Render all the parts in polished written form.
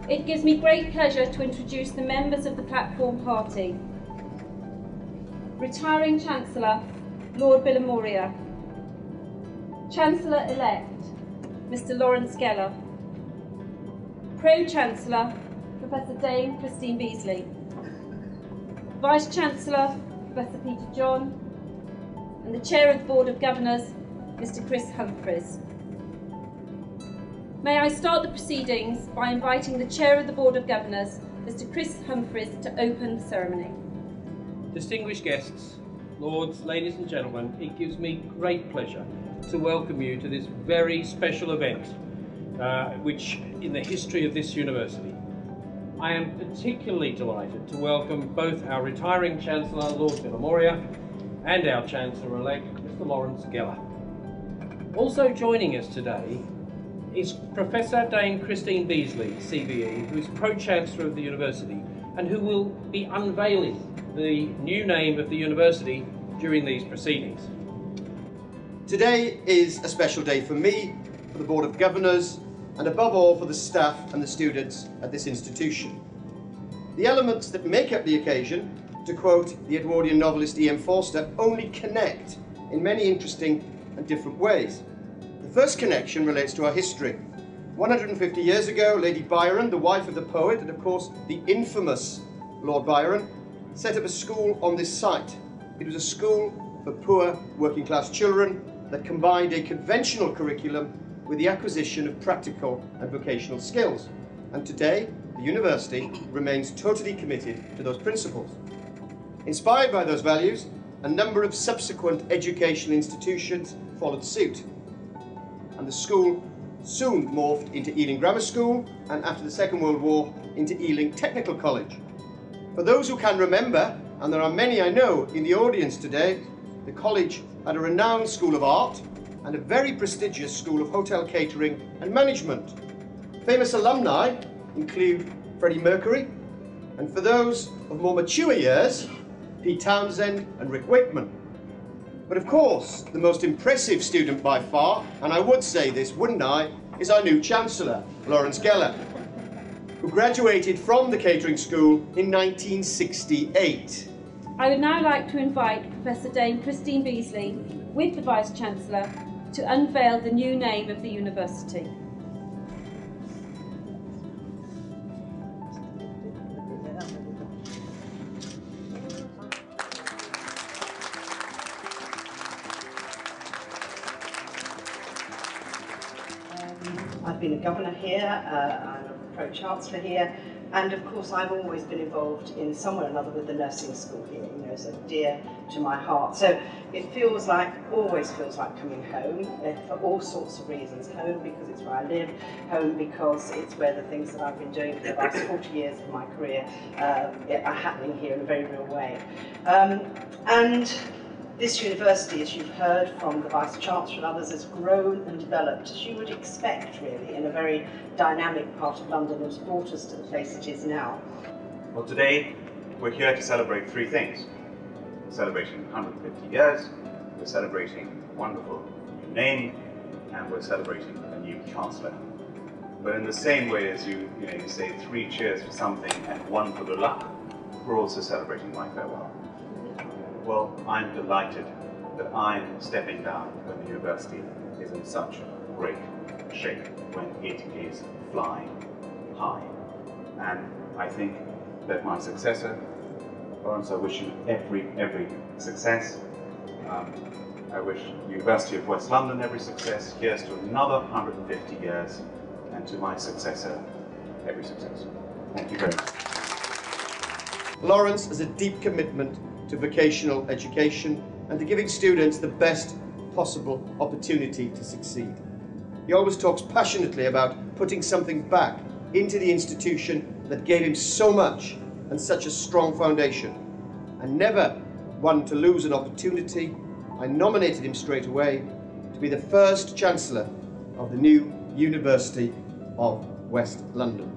It gives me great pleasure to introduce the members of the platform party. Retiring Chancellor, Lord Bilimoria. Chancellor-elect, Mr. Laurence Geller. Pro-Chancellor, Professor Dame Christine Beasley. Vice-Chancellor, Professor Peter John. And the Chair of the Board of Governors, Mr. Chris Humphries. May I start the proceedings by inviting the Chair of the Board of Governors, Mr. Chris Humphries, to open the ceremony. Distinguished guests, lords, ladies and gentlemen, it gives me great pleasure to welcome you to this very special event, which in the history of this university. I am particularly delighted to welcome both our retiring Chancellor, Lord Bilimoria, and our Chancellor-elect, Mr. Laurence Geller. Also joining us today is Professor Dame Christine Beasley, CBE, who is Pro-Chancellor of the University and who will be unveiling the new name of the university during these proceedings. Today is a special day for me, for the Board of Governors, and above all for the staff and the students at this institution. The elements that make up the occasion, to quote the Edwardian novelist E.M. Forster, only connect in many interesting and different ways. The first connection relates to our history. 150 years ago, Lady Byron, the wife of the poet, and of course the infamous Lord Byron, set up a school on this site. It was a school for poor working class children that combined a conventional curriculum with the acquisition of practical and vocational skills. And today, the university remains totally committed to those principles. Inspired by those values, a number of subsequent educational institutions followed suit. And the school soon morphed into Ealing Grammar School, and after the Second World War, into Ealing Technical College. For those who can remember, and there are many I know in the audience today, the college had a renowned School of Art and a very prestigious School of Hotel Catering and Management. Famous alumni include Freddie Mercury, and for those of more mature years, Pete Townsend and Rick Wakeman. But of course, the most impressive student by far, and I would say this, wouldn't I, is our new Chancellor, Laurence Geller, who graduated from the Catering School in 1968. I would now like to invite Professor Dame Christine Beasley, with the Vice-Chancellor, to unveil the new name of the university. I've been a governor here, I'm a Pro-Chancellor here, and of course I've always been involved in some way or another with the nursing school here, you know, so dear to my heart. So it feels like, always feels like coming home, for all sorts of reasons. Home because it's where I live, home because it's where the things that I've been doing for the last 40 years of my career are happening here in a very real way. And this university, as you've heard from the Vice-Chancellor and others, has grown and developed, as you would expect, really, in a very dynamic part of London, and has brought us to the place it is now. Well, today, we're here to celebrate three things. We're celebrating 150 years, we're celebrating a wonderful new name, and we're celebrating a new Chancellor. But in the same way as you say 3 cheers for something and 1 for good luck, we're also celebrating my farewell. Well, I'm delighted that I'm stepping down when the university is in such great shape, when it is flying high. And I think that my successor, Laurence, I wish you every success. I wish the University of West London every success. Here's to another 150 years, and to my successor, every success. Thank you very much. Laurence has a deep commitment to vocational education and to giving students the best possible opportunity to succeed. He always talks passionately about putting something back into the institution that gave him so much and such a strong foundation. And never one to lose an opportunity, I nominated him straight away to be the first Chancellor of the new University of West London.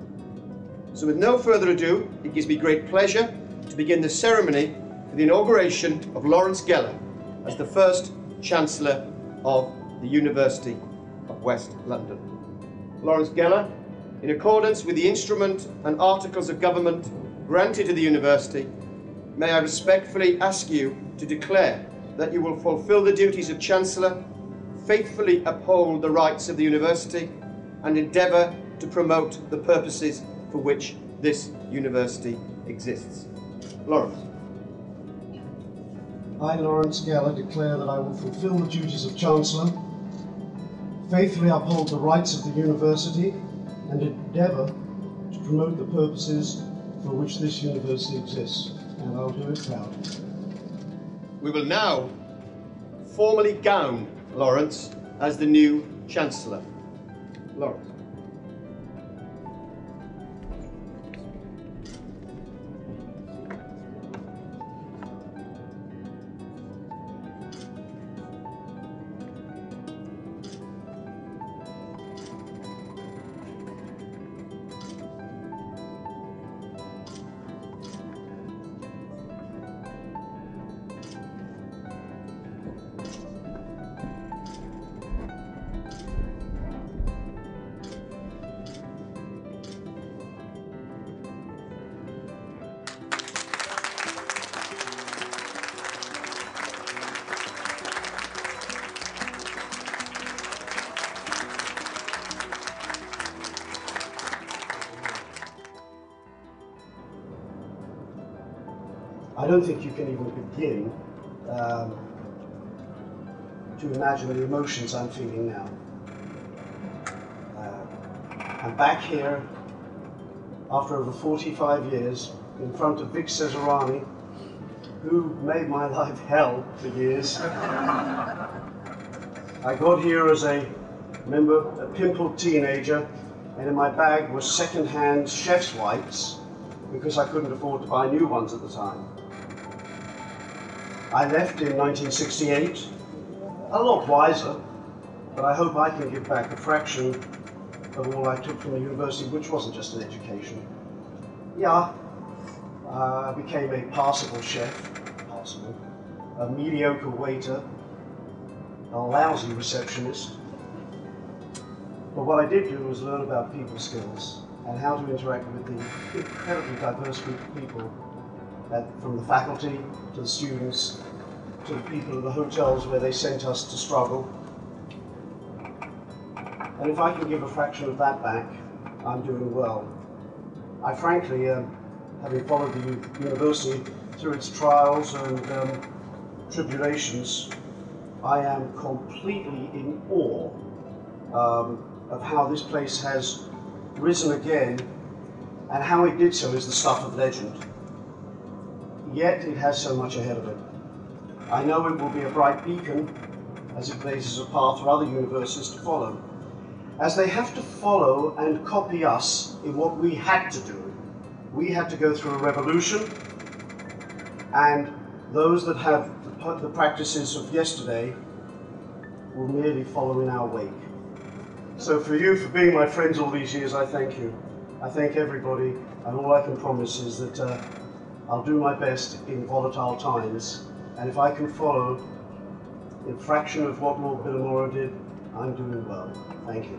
So with no further ado, it gives me great pleasure to begin the ceremony for the inauguration of Laurence Geller as the first Chancellor of the University of West London. Laurence Geller, in accordance with the instrument and articles of government granted to the university, may I respectfully ask you to declare that you will fulfil the duties of Chancellor, faithfully uphold the rights of the university, and endeavour to promote the purposes for which this university exists. Laurence. I, Laurence Geller, declare that I will fulfil the duties of Chancellor, faithfully uphold the rights of the university, and endeavour to promote the purposes for which this university exists, and I'll do it proudly. We will now formally gown Laurence as the new Chancellor. Laurence. I don't think you can even begin to imagine the emotions I'm feeling now. I'm back here after over 45 years in front of Vic Cesarani, who made my life hell for years. I got here as a pimpled teenager, and in my bag was second-hand chef's whites because I couldn't afford to buy new ones at the time. I left in 1968, a lot wiser, but I hope I can give back a fraction of all I took from the university, which wasn't just an education. Yeah, I became a passable chef, a mediocre waiter, a lousy receptionist. But what I did do was learn about people skills and how to interact with the incredibly diverse group of people, from the faculty to the students to the people in the hotels where they sent us to struggle. And if I can give a fraction of that back, I'm doing well. I frankly, having followed the university through its trials and tribulations, I am completely in awe of how this place has risen again, and how it did so is the stuff of legend. Yet it has so much ahead of it. I know it will be a bright beacon as it blazes a path for other universities to follow, as they have to follow and copy us in what we had to do. We had to go through a revolution, and those that have the practices of yesterday will merely follow in our wake. So for you, for being my friends all these years, I thank you. I thank everybody, and all I can promise is that I'll do my best in volatile times, and if I can follow a fraction of what Lord Bilimoria did, I'm doing well. Thank you.